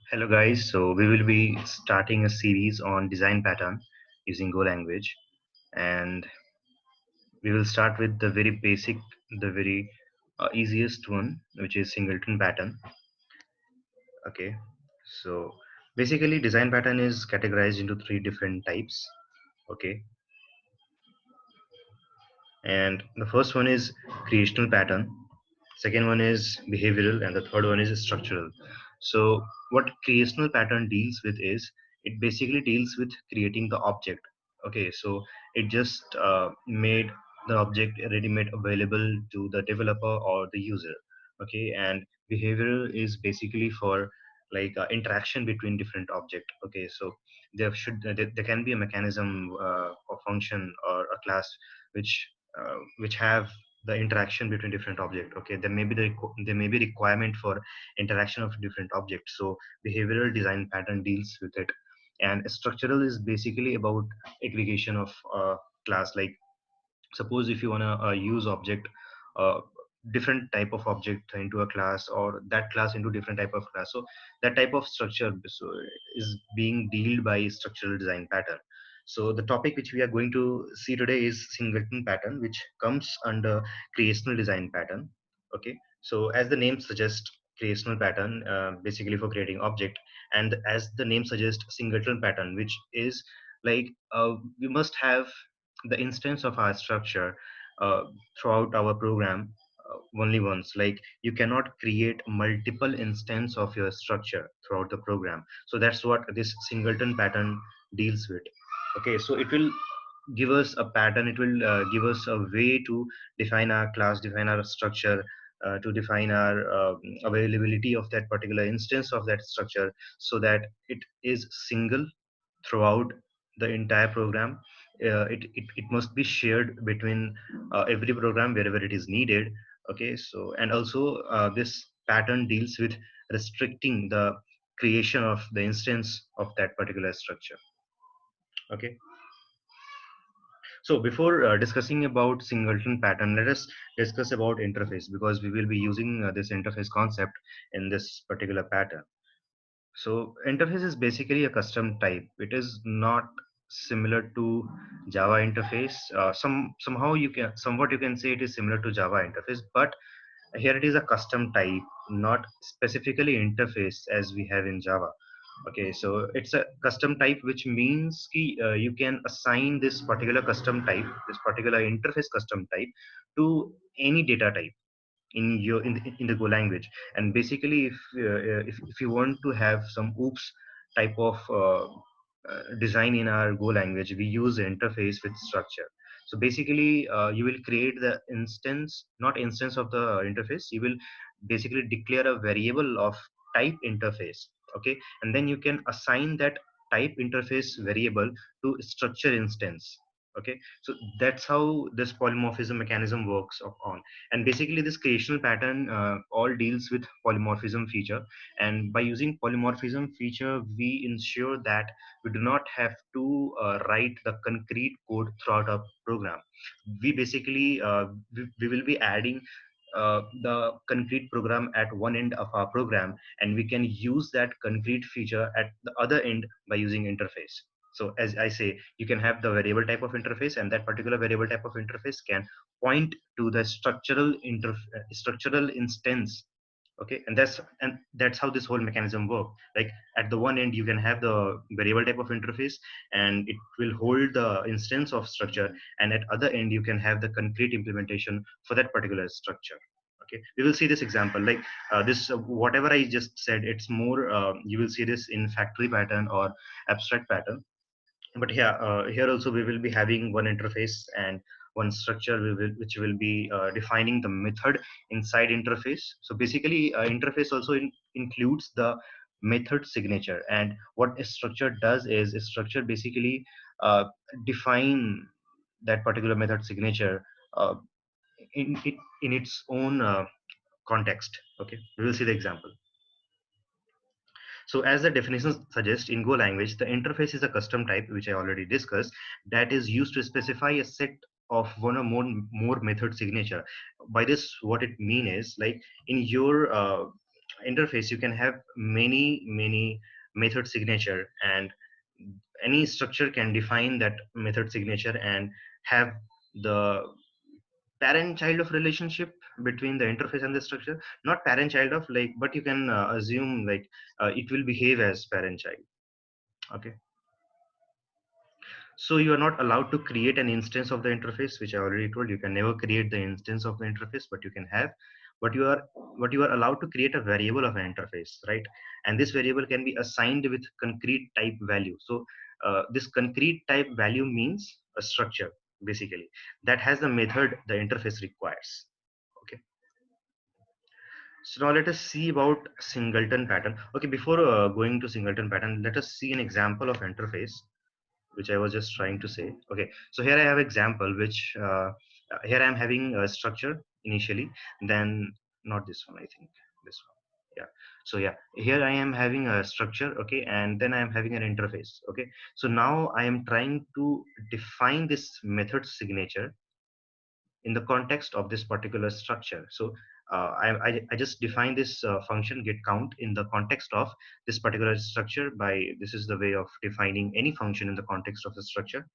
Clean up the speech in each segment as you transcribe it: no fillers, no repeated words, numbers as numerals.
Hello guys, so we will be starting a series on design pattern using Go language, and we will start with the very basic, the very easiest one, which is singleton pattern. Okay, so basically design pattern is categorized into three different types. Okay, and the first one is creational pattern, second one is behavioral, and the third one is structural. So what creational pattern deals with is it basically deals with creating the object. Okay, so it just made the object ready made available to the developer or the user. Okay, and behavioral is basically for like interaction between different object. Okay, so there can be a mechanism or function or a class which have the interaction between different object. Okay, there may be requirement for interaction of different objects, so behavioral design pattern deals with it. And structural is basically about aggregation of class. Like suppose if you want to use object uh, different type of object into a class, or that class into different type of class, so that type of structure is being dealt by structural design pattern. So the topic which we are going to see today is singleton pattern, which comes under creational design pattern. Okay, so as the name suggests, creational pattern basically for creating object, and as the name suggests, singleton pattern, which is like we must have the instance of our structure uh, throughout our program only once. Like you cannot create multiple instance of your structure throughout the program. So that's what this singleton pattern deals with. Okay, so it will give us a pattern, it will give us a way to define our class, define our structure, to define our availability of that particular instance of that structure, so that it is single throughout the entire program. It must be shared between every program wherever it is needed. Okay, so and also this pattern deals with restricting the creation of the instance of that particular structure. Okay, so before discussing about singleton pattern, let us discuss about interface, because we will be using this interface concept in this particular pattern. So interface is basically a custom type. It is not similar to Java interface. Somehow you can somewhat you can say it is similar to Java interface, but here it is a custom type, not specifically interface as we have in Java. Okay, so it's a custom type, which means you can assign this particular custom type, this particular interface custom type, to any data type in the Go language. And basically, if you want to have some oops type of design in our Go language, we use interface with structure. So basically, you will create the instance, not instance of the interface. You will basically declare a variable of type interface. Okay, and then you can assign that type interface variable to structure instance. Okay, so that's how this polymorphism mechanism works on. And basically this creational pattern all deals with polymorphism feature. And by using polymorphism feature, we ensure that we do not have to write the concrete code throughout our program. We basically we will be adding the concrete program at one end of our program, and we can use that concrete feature at the other end by using interface. So as I say, you can have the variable type of interface, and that particular variable type of interface can point to the structural instance. Okay, and that's how this whole mechanism works. Like at the one end you can have the variable type of interface, and it will hold the instance of structure, and at other end you can have the concrete implementation for that particular structure. Okay, we will see this example. Like this whatever I just said, it's more you will see this in factory pattern or abstract pattern. But yeah, here also we will be having one interface and one structure, which will be defining the method inside interface. So basically interface also includes the method signature. And what a structure does is a structure basically uh, define that particular method signature uh, in its own context. Okay, we will see the example. So as the definition suggests, in Go language, the interface is a custom type, which I already discussed, that is used to specify a set of one or more method signature. By this, what it mean is, like in your interface, you can have many method signature, and any structure can define that method signature and have the parent child of relationship between the interface and the structure. Not parent child of, like, but you can assume like it will behave as parent child. Okay. So you are not allowed to create an instance of the interface, which I already told. You can never create the instance of the interface, but you can have, but you are allowed to create a variable of an interface, right? And this variable can be assigned with concrete type value. So this concrete type value means a structure, basically, that has the method the interface requires. Okay. So now let us see about singleton pattern. Okay, before going to singleton pattern, let us see an example of interface which I was just trying to say. Okay, so here I have example which here I am having a structure initially, then not this one, I think this one. Yeah. So yeah, here I am having a structure, okay, and then I am having an interface. Okay, so now I am trying to define this method signature in the context of this particular structure. So I just define this function get count in the context of this particular structure. By this is the way of defining any function in the context of the structure.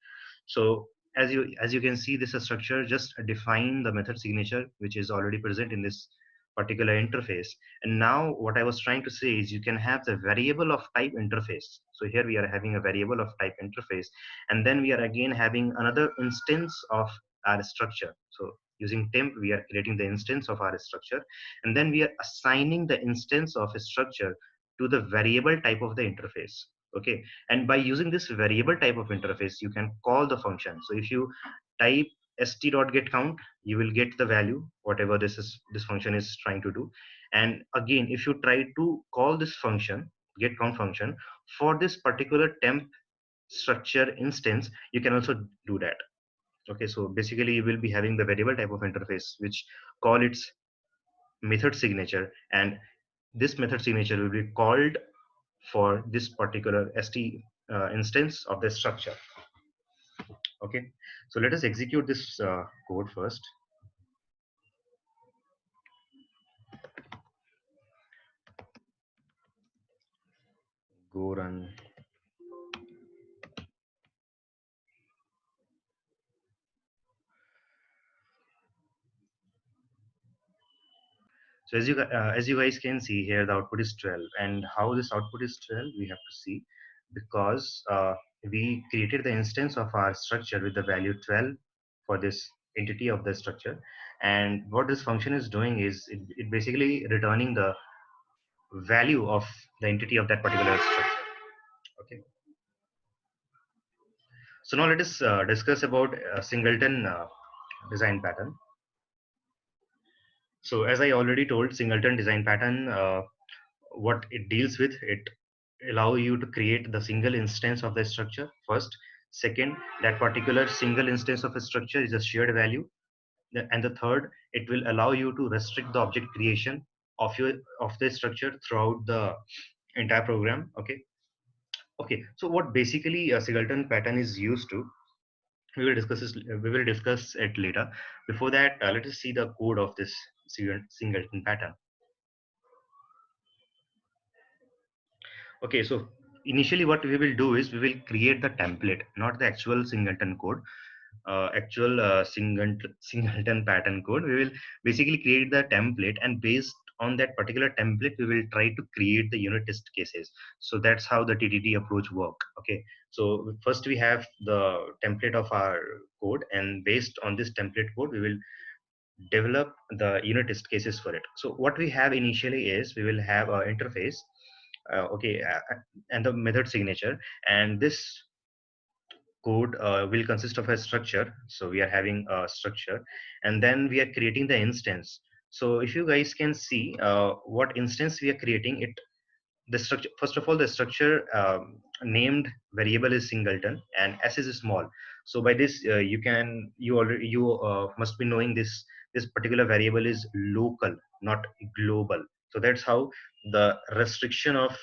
So as you can see, this structure just define the method signature which is already present in this particular interface. And now what I was trying to say is you can have the variable of type interface. So here we are having a variable of type interface, and then we are again having another instance of our structure. So using temp, we are creating the instance of our structure, and then we are assigning the instance of a structure to the variable type of the interface. Okay, and by using this variable type of interface, you can call the function. So if you type st.getCount, you will get the value whatever this function is trying to do. And again, if you try to call this function getCount function for this particular temp structure instance, you can also do that. Okay, so basically you will be having the variable type of interface which call its method signature, and this method signature will be called for this particular st instance of the structure. Okay, so let us execute this code first. Go run. So as you guys can see here, the output is 12, and how this output is 12 we have to see, because we created the instance of our structure with the value 12 for this entity of the structure. And what this function is doing is it basically returning the value of the entity of that particular structure. Okay, so now let us discuss about singleton design pattern. So as I already told, singleton design pattern, what it deals with, it allow you to create the single instance of the structure first. Second, that particular single instance of a structure is a shared value. And the third, it will allow you to restrict the object creation of the structure throughout the entire program. Okay. Okay, so what basically a singleton pattern is used to, we will discuss it later. Before that, let us see the code of this singleton pattern. Okay, so initially what we will do is we will create the template, not the actual singleton code. Actual singleton pattern code, we will basically create the template, and based on that particular template we will try to create the unit test cases. So that's how the TTT approach work. Okay, so first we have the template of our code, and based on this template code we will develop the unit test cases for it. So what we have initially is we will have our interface, okay, and the method signature, and this code will consist of a structure. So we are having a structure, and then we are creating the instance. So if you guys can see what instance we are creating, it the structure, first of all, the structure named variable is singleton and s is small. So by this you must be knowing this particular variable is local, not global. So that's how the restriction of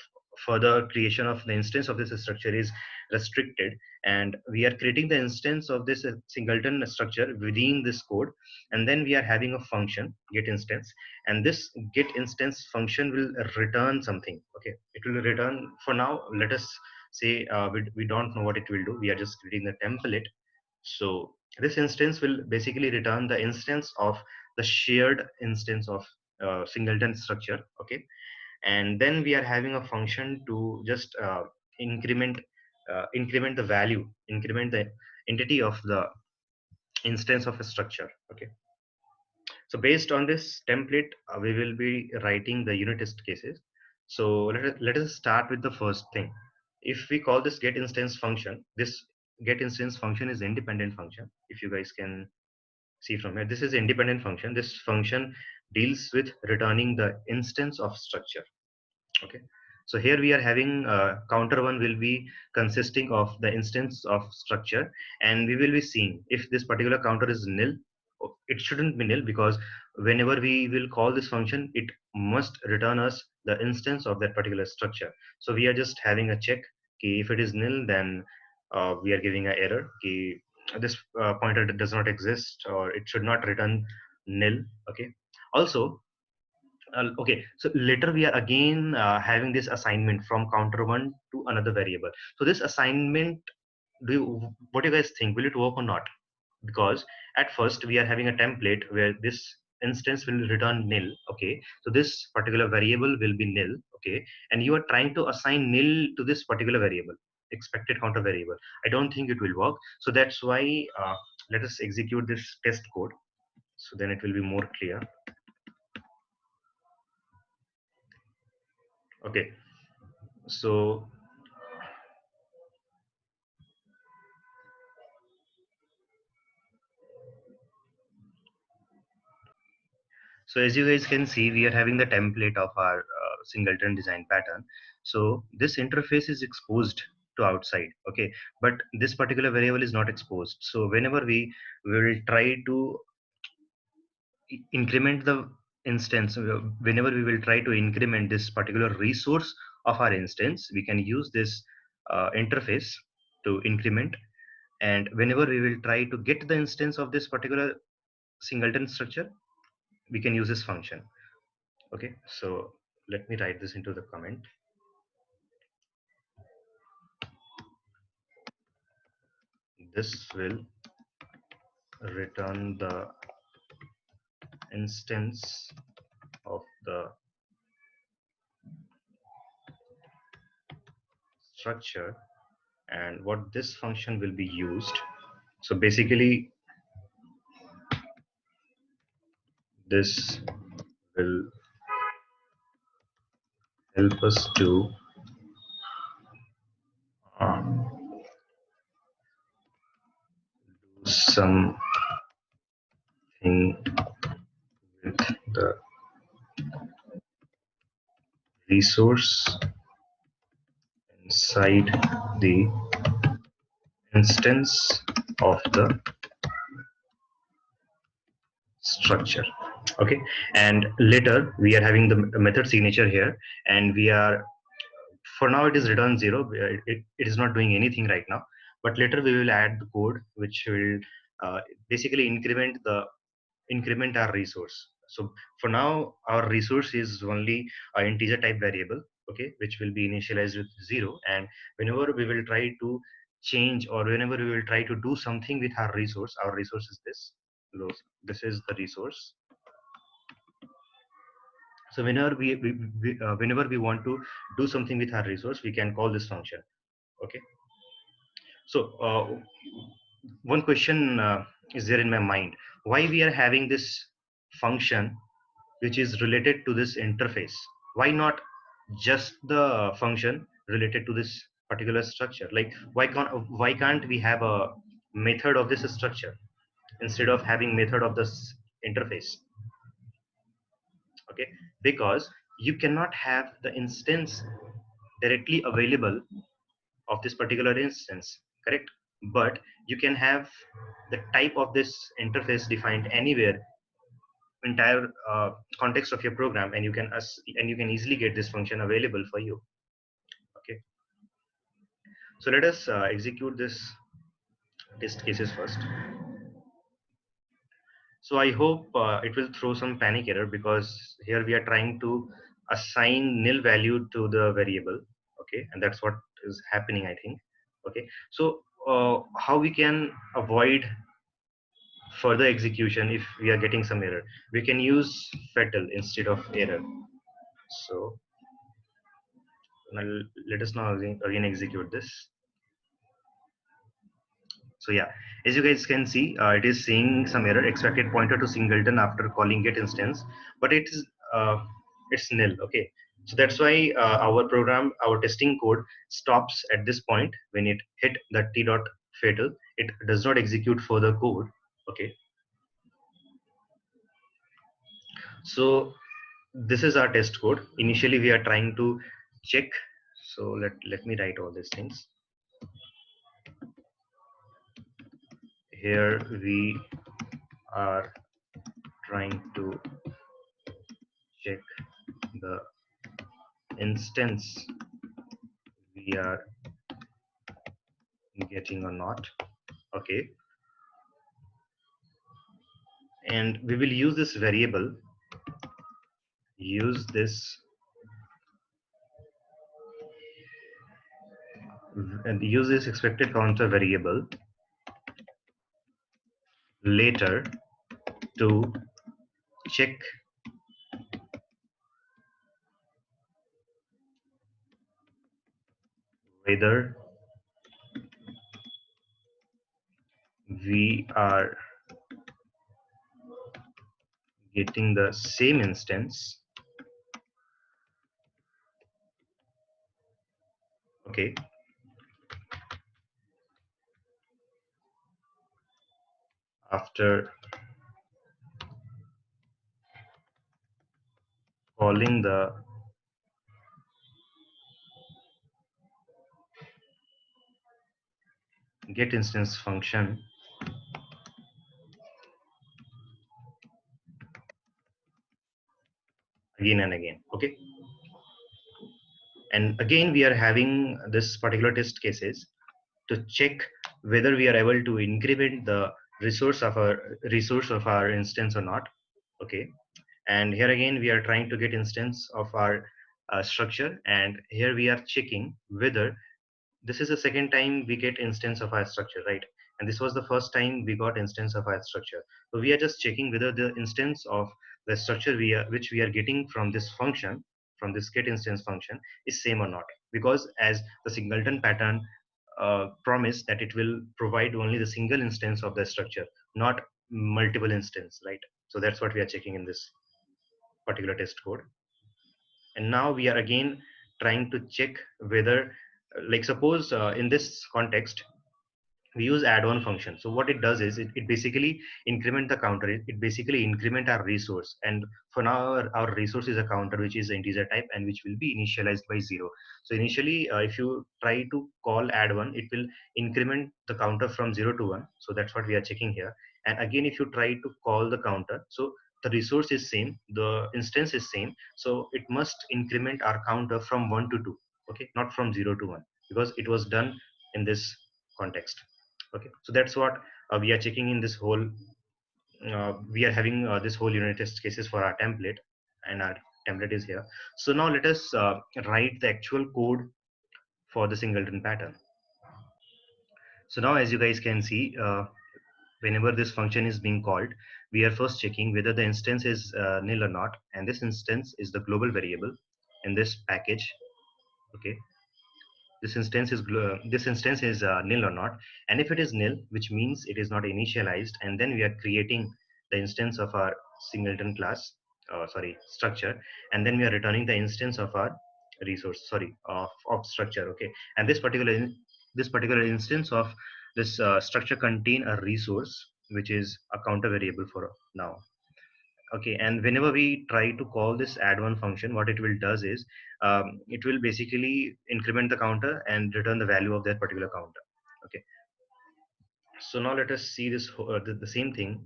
further creation of the instance of this structure is restricted, and we are creating the instance of this singleton structure within this code, and then we are having a function get instance, and this get instance function will return something. Okay, it will return, for now let us say we don't know what it will do, we are just creating the template. So this instance will basically return the instance of the shared instance of singleton structure. Okay, and then we are having a function to just increment the value, increment the entity of the instance of a structure. Okay, so based on this template, we will be writing the unit test cases. So let us start with the first thing. If we call this get instance function, this get instance function is independent function. If you guys can see from here, this is independent function. This function deals with returning the instance of structure. Okay, so here we are having counter one will be consisting of the instance of structure, and we will be seeing if this particular counter is nil. It shouldn't be nil, because whenever we will call this function, it must return us the instance of that particular structure. So we are just having a check. If it is nil, then we are giving an error. This pointer does not exist, or it should not return nil. Okay, also okay, so later we are again having this assignment from counter one to another variable. So this assignment, what do you guys think? Will it work or not? Because at first we are having a template where this instance will return nil. Okay, so this particular variable will be nil. Okay, and you are trying to assign nil to this particular variable, expected counter variable. I don't think it will work. So that's why let us execute this test code. So then it will be more clear. Okay, so So as you guys can see, we are having the template of our singleton design pattern. So this interface is exposed to outside. Okay, but this particular variable is not exposed. So whenever we will try to increment the instance, whenever we will try to increment this particular resource of our instance, we can use this interface to increment. And whenever we will try to get the instance of this particular singleton structure, we can use this function. Okay, so let me write this into the comment. This will return the instance of the structure, and what this function will be used. So basically, this will help us to do something with the resource inside the instance of the structure. Okay, and later we are having the method signature here, and we are, for now it is return 0. It is not doing anything right now, but later we will add the code which will basically increment our resource. So for now our resource is only an integer type variable, okay, which will be initialized with 0, and whenever we will try to change, or whenever we will try to do something with our resource is this. This is the resource. So whenever we want to do something with our resource, we can call this function. Okay, so one question is there in my mind: why we are having this function which is related to this interface? Why not just the function related to this particular structure? Like, why can't we have a method of this structure instead of having method of this interface? Okay, because you cannot have the instance directly available of this particular instance, correct? But you can have the type of this interface defined anywhere, entire context of your program, and you can easily get this function available for you. So let us execute this test cases first. So I hope it will throw some panic error, because here we are trying to assign nil value to the variable. Okay, and that's what is happening, I think. Okay, so how we can avoid further execution if we are getting some error? We can use fatal instead of error. So now let us now again execute this. So yeah, as you guys can see, it is saying some error, expected pointer to singleton after calling get instance, but it is it's nil. Okay, so that's why our program, our testing code stops at this point when it hit the t dot fatal. It does not execute further code. Okay, so this is our test code. Initially, we are trying to check. So let me write all these things. Here we are trying to check the instance we are getting or not. Okay, and we will use this variable, use this and use this expected counter variable later to check whether we are getting the same instance. Okay, after calling the get instance function again and again. Okay, and again we are having this particular test cases to check whether we are able to increment the resource of our instance or not. Okay, and here again we are trying to get instance of our structure, and here we are checking whether this is the second time we get instance of our structure, right? And this was the first time we got instance of our structure. So we are just checking whether the instance of the structure which we are getting from this function, from this get instance function, is same or not. Because as the singleton pattern promise that it will provide only the single instance of the structure, not multiple instance, right? So that's what we are checking in this particular test code. And now we are again trying to check whether, like suppose in this context we use add on function. So what it does is it basically increment the counter. It basically increment our resource, and for now our resource is a counter which is integer type and which will be initialized by 0. So initially if you try to call add one, it will increment the counter from 0 to 1. So that's what we are checking here. And again if you try to call the counter, so the resource is same, the instance is same, so it must increment our counter from 1 to 2. Okay, not from 0 to 1, because it was done in this context. Okay, so that's what we are checking in this whole we are having this whole unit test cases for our template, and our template is here. So now let us write the actual code for the singleton pattern. So now as you guys can see, whenever this function is being called, we are first checking whether the instance is nil or not, and this instance is the global variable in this package. Okay, this instance is nil or not, and if it is nil, which means it is not initialized, and then we are creating the instance of our singleton class, sorry, structure, and then we are returning the instance of our resource, sorry, of structure. Okay, and this particular instance of this structure contain a resource which is a counter variable for now. Okay, and whenever we try to call this add one function, what it will does is it will basically increment the counter and return the value of that particular counter. Okay, so now let us see this the same thing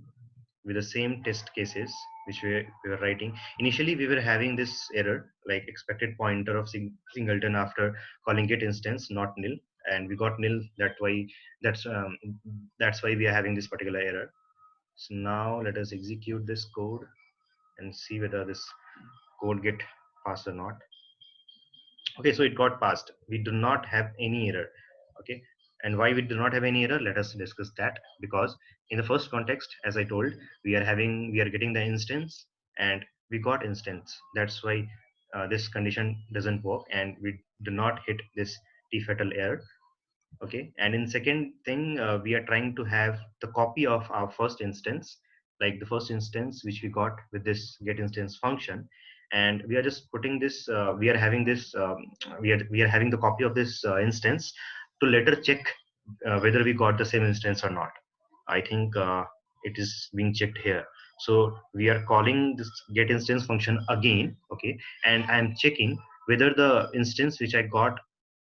with the same test cases which we were writing. Initially we were having this error like expected pointer of singleton after calling get instance not nil, and we got nil. That's um, that's why we are having this particular error. So now let us execute this code and see whether this code get passed or not. Okay, so it got passed. We do not have any error. Okay, and why we do not have any error, let us discuss that. Because in the first context, as I told, we are getting the instance, and we got instance. That's why this condition doesn't work, and we do not hit this t-fatal error. Okay, and in second thing, we are trying to have the copy of our first instance, like the first instance which we got with this get instance function, and we are just putting this we are having this we are having the copy of this instance to later check whether we got the same instance or not. I think it is being checked here. So we are calling this get instance function again. Okay, and I'm checking whether the instance which I got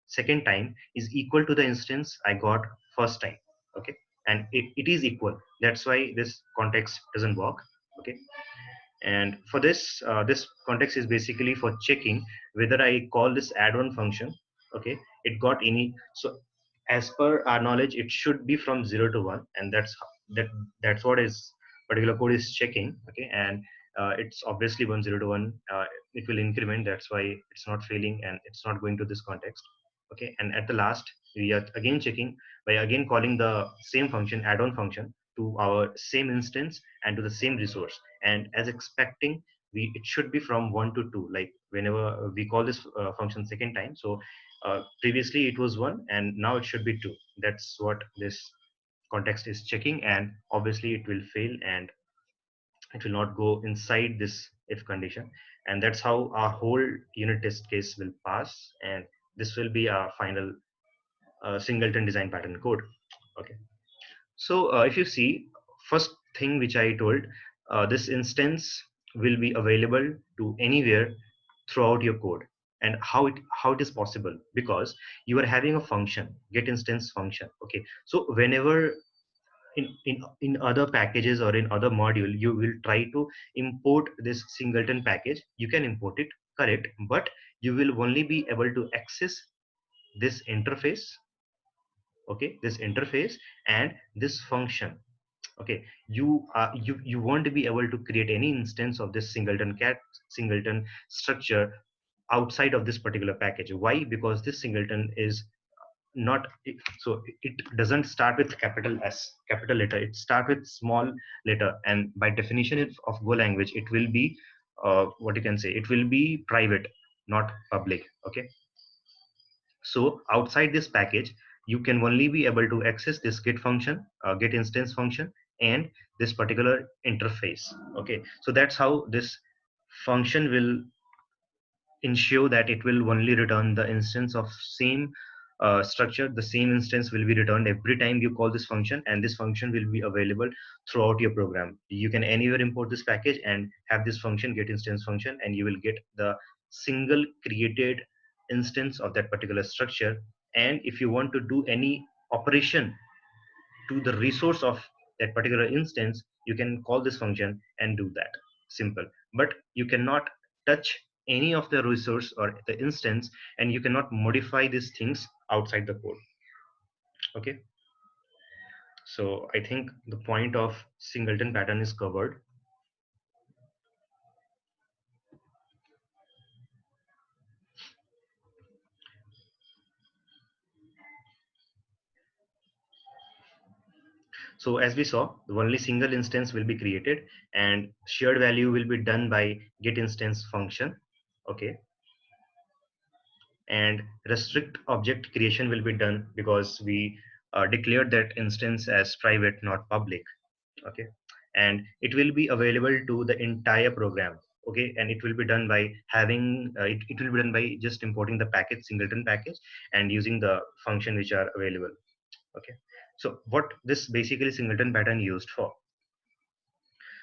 second time is equal to the instance I got first time. Okay, and it is equal. That's why this context doesn't work. Okay, and for this this context is basically for checking whether I call this add-on function. Okay, it got any. So as per our knowledge, it should be from 0 to 1, and that's what is particular code is checking. Okay, and it's obviously 1 0 to 1. It will increment. That's why it's not failing and it's not going to this context. Okay, and at the last we are again checking by again calling the same function, add-on function, to our same instance and to the same resource. And as expecting, we it should be from 1 to 2, like whenever we call this function second time. So previously it was 1 and now it should be 2. That's what this context is checking, and obviously it will fail and it will not go inside this if condition. And that's how our whole unit test case will pass, and this will be our final singleton design pattern code. Okay, so if you see, first thing which I told, this instance will be available to anywhere throughout your code. And how it is possible, because you are having a function, get instance function. Okay, so whenever in other packages or in other module you will try to import this singleton package, you can import it, correct, but you will only be able to access this interface. Okay, this interface and this function. Okay, you won't be able to create any instance of this singleton structure outside of this particular package. Why? Because this singleton is not so it doesn't start with capital S, capital letter. It starts with small letter, and by definition of Go language, it will be what you can say, it will be private, not public. Okay, so outside this package, you can only be able to access this get function, get instance function, and this particular interface. Okay, so that's how this function will ensure that it will only return the instance of same structure. The same instance will be returned every time you call this function, and this function will be available throughout your program. You can anywhere import this package and have this function, get instance function, and you will get the single created instance of that particular structure. And if you want to do any operation to the resource of that particular instance, you can call this function and do that. Simple. But you cannot touch any of the resource or the instance, and you cannot modify these things outside the code. Okay, so I think the point of singleton pattern is covered. So as we saw, only single instance will be created, and shared value will be done by get instance function. Okay, and restrict object creation will be done because we declared that instance as private, not public. Okay, and it will be available to the entire program. Okay, and it will be done by having it will be done by just importing the package, singleton package, and using the function which are available. Okay, so what this basically singleton pattern used for?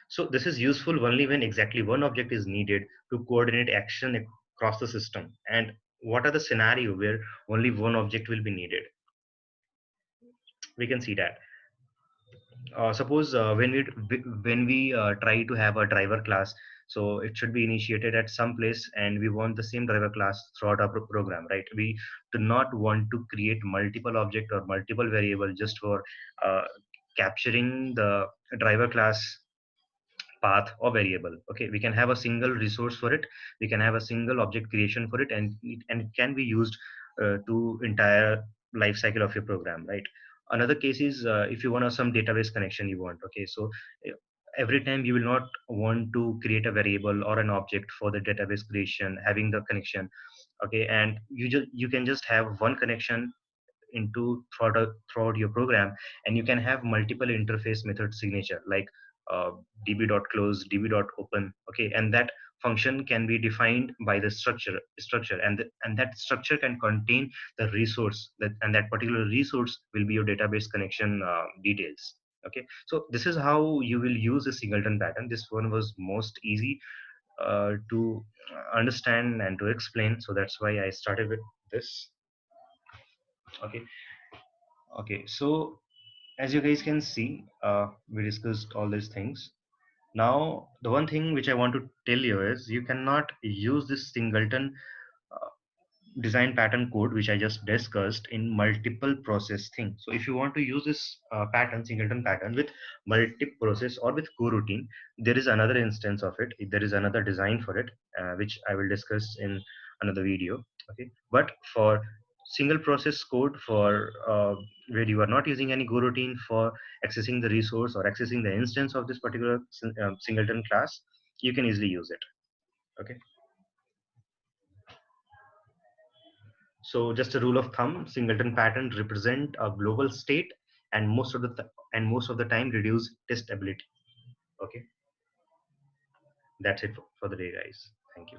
So this is useful only when exactly one object is needed to coordinate action across the system. And what are the scenario where only one object will be needed? We can see that. Suppose when we try to have a driver class, So it should be initiated at some place, and we want the same driver class throughout our program, right? We do not want to create multiple object or multiple variable just for uh, capturing the driver class path or variable. Okay, we can have a single resource for it, we can have a single object creation for it, and it can be used to entire life cycle of your program, right? Another case is if you want some database connection you want. Okay, so uh, every time you will not want to create a variable or an object for the database creation having the connection. Okay, and you can just have one connection into throughout your program, and you can have multiple interface method signature like uh, db.close, db.open. Okay, and that function can be defined by the structure, and that structure can contain the resource that, and that particular resource will be your database connection details. Okay, so this is how you will use a singleton pattern. This one was most easy to understand and to explain, so that's why I started with this. Okay. Okay, so as you guys can see, we discussed all these things. Now, the one thing which I want to tell you is you cannot use this singleton uh, design pattern code which I just discussed in multiple process thing. So if you want to use this pattern, singleton pattern with multi-process or with coroutine, there is another instance of it. There is another design for it, which I will discuss in another video. Okay, but for single process code for where you are not using any coroutine for accessing the resource or accessing the instance of this particular singleton class, you can easily use it. Okay. So just a rule of thumb, singleton pattern represent a global state, and most of the time reduce testability. Okay, that's it for the day, guys. Thank you.